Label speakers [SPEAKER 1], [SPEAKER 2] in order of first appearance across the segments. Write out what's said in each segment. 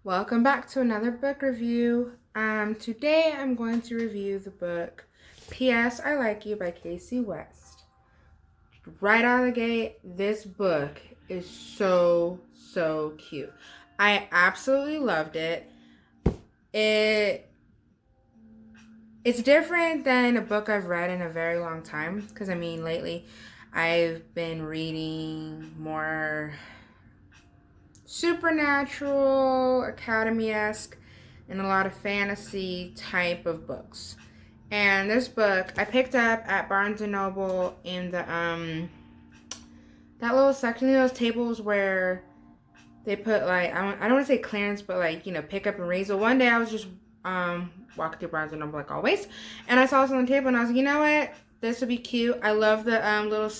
[SPEAKER 1] Welcome back to another book review. Today I'm going to review the book P.S. I Like You by Kasie West. Right out of the gate, this book is so cute. I absolutely loved it. It's different than a book I've read in a very long time because lately I've been reading more supernatural, academy-esque, and a lot of fantasy type of books. And this book I picked up at Barnes & Noble in the that little section of those tables where they put like, I don't want to say clearance, but like, pick up and read. So one day I was just walking through Barnes & Noble like always, and I saw this on the table and I was like, you know what? This would be cute. I love the little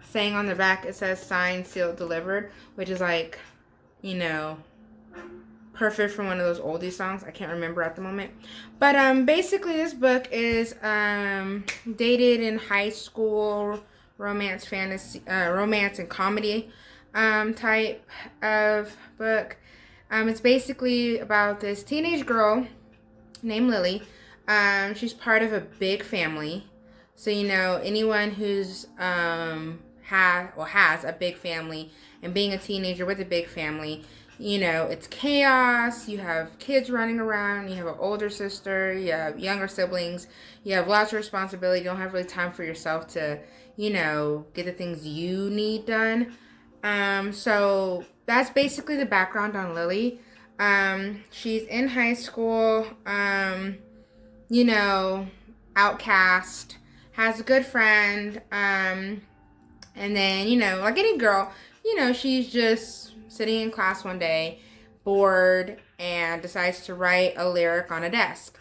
[SPEAKER 1] saying on the back. It says signed, sealed, delivered, which is like, perfect for one of those oldie songs. I can't remember at the moment. But basically this book is dated in high school romance, fantasy, romance and comedy type of book. It's basically about this teenage girl named Lily. She's part of a big family. So, anyone who's has a big family and being a teenager with a big family, it's chaos. You have kids running around. You have an older sister. You have younger siblings. You have lots of responsibility. You don't have really time for yourself to, get the things you need done. So that's basically the background on Lily. She's in high school, outcast, has a good friend, and then, like any girl, she's just sitting in class one day, bored, and decides to write a lyric on a desk.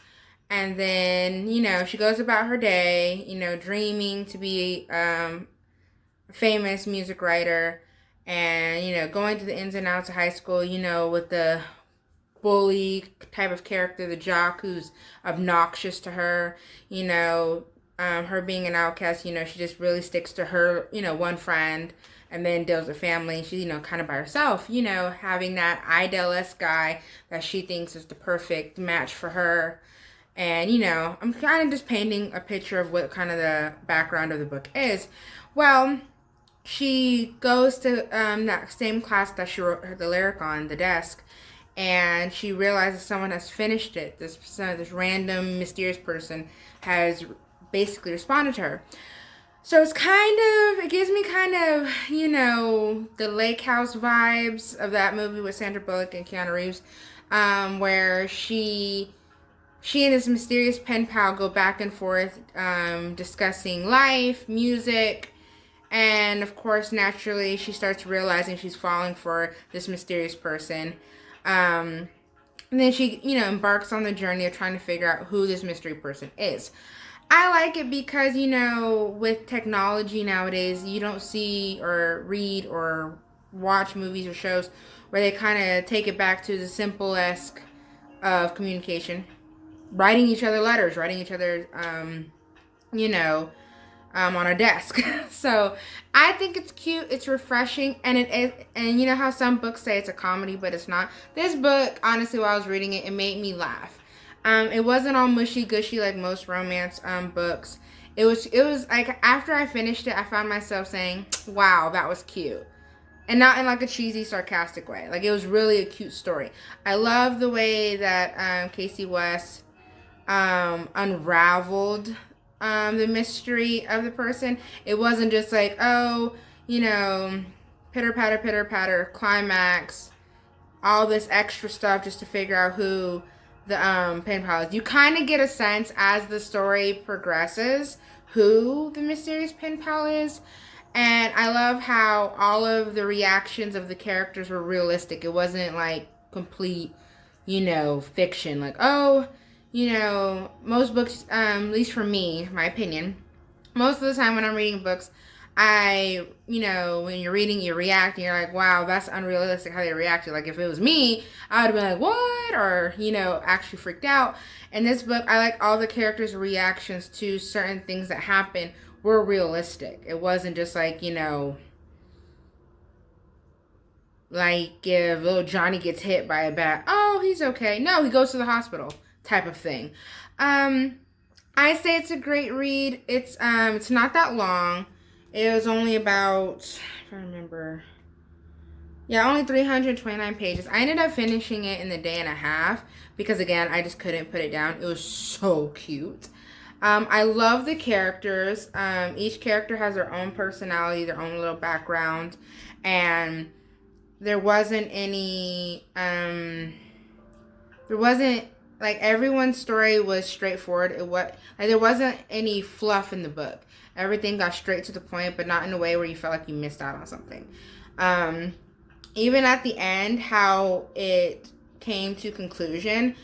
[SPEAKER 1] And then, she goes about her day, dreaming to be a famous music writer and, going to the ins and outs of high school, with the bully type of character, the jock who's obnoxious to her, her being an outcast, she just really sticks to her, one friend and then deals with family. She's, kind of by herself, having that idealist guy that she thinks is the perfect match for her. And, I'm kind of just painting a picture of what kind of the background of the book is. Well, she goes to that same class that she wrote the lyric on the desk, and she realizes someone has finished it. This random mysterious person has basically responded to her. So it gives me kind of, the Lake House vibes of that movie with Sandra Bullock and Keanu Reeves, where she and this mysterious pen pal go back and forth discussing life, music, and of course, naturally, she starts realizing she's falling for this mysterious person. And then she, embarks on the journey of trying to figure out who this mystery person is. I like it because, with technology nowadays, you don't see or read or watch movies or shows where they kind of take it back to the simple-esque of communication. Writing each other letters, writing each other, on a desk. So I think it's cute, it's refreshing, and it is, and you know how some books say it's a comedy, but it's not. This book, honestly, while I was reading it, it made me laugh. It wasn't all mushy gushy like most romance books. It was like after I finished it, I found myself saying, "Wow, that was cute." And not in like a cheesy, sarcastic way. Like, it was really a cute story. I love the way that Kasie West unraveled the mystery of the person. It wasn't just like, oh, pitter patter, climax, all this extra stuff just to figure out who the pen pal is. You kind of get a sense as the story progresses who the mysterious pen pal is. And I love how all of the reactions of the characters were realistic. It wasn't like complete, fiction. Like, oh, most books, at least for me, my opinion, most of the time when I'm reading books, when you're reading, you react and you're like, wow, that's unrealistic how they reacted. Like, if it was me, I would have been like, what? Or, actually freaked out. In this book, I like all the characters' reactions to certain things that happen were realistic. It wasn't just like, Like if little Johnny gets hit by a bat, oh, he's okay. No, he goes to the hospital type of thing. I say it's a great read. It's not that long. It was only about, if I remember, yeah, only 329 pages. I ended up finishing it in the day and a half because, again, I just couldn't put it down. It was so cute. I love the characters. Each character has their own personality, their own little background, and there wasn't any, like, everyone's story was straightforward. There wasn't any fluff in the book. Everything got straight to the point, but not in a way where you felt like you missed out on something. Even at the end, how it came to conclusion,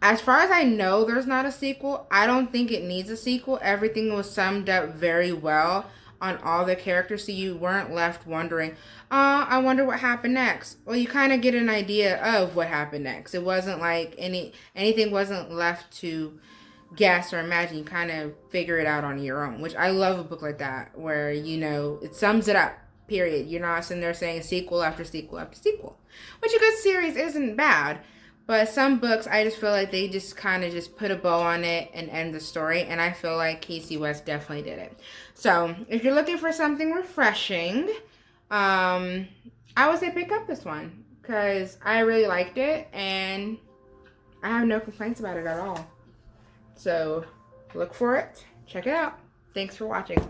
[SPEAKER 1] as far as I know, there's not a sequel. I don't think it needs a sequel. Everything was summed up very well on all the characters, so you weren't left wondering, I wonder what happened next. Well, you kind of get an idea of what happened next. It wasn't like anything wasn't left to guess or imagine. You kind of figure it out on your own, which I love a book like that, where, it sums it up. Period. You're not sitting there saying sequel after sequel after sequel. Which a good series isn't bad. But some books, I just feel like they just kind of just put a bow on it and end the story. And I feel like Kasie West definitely did it. So, if you're looking for something refreshing, I would say pick up this one. Because I really liked it. And I have no complaints about it at all. So, look for it. Check it out. Thanks for watching.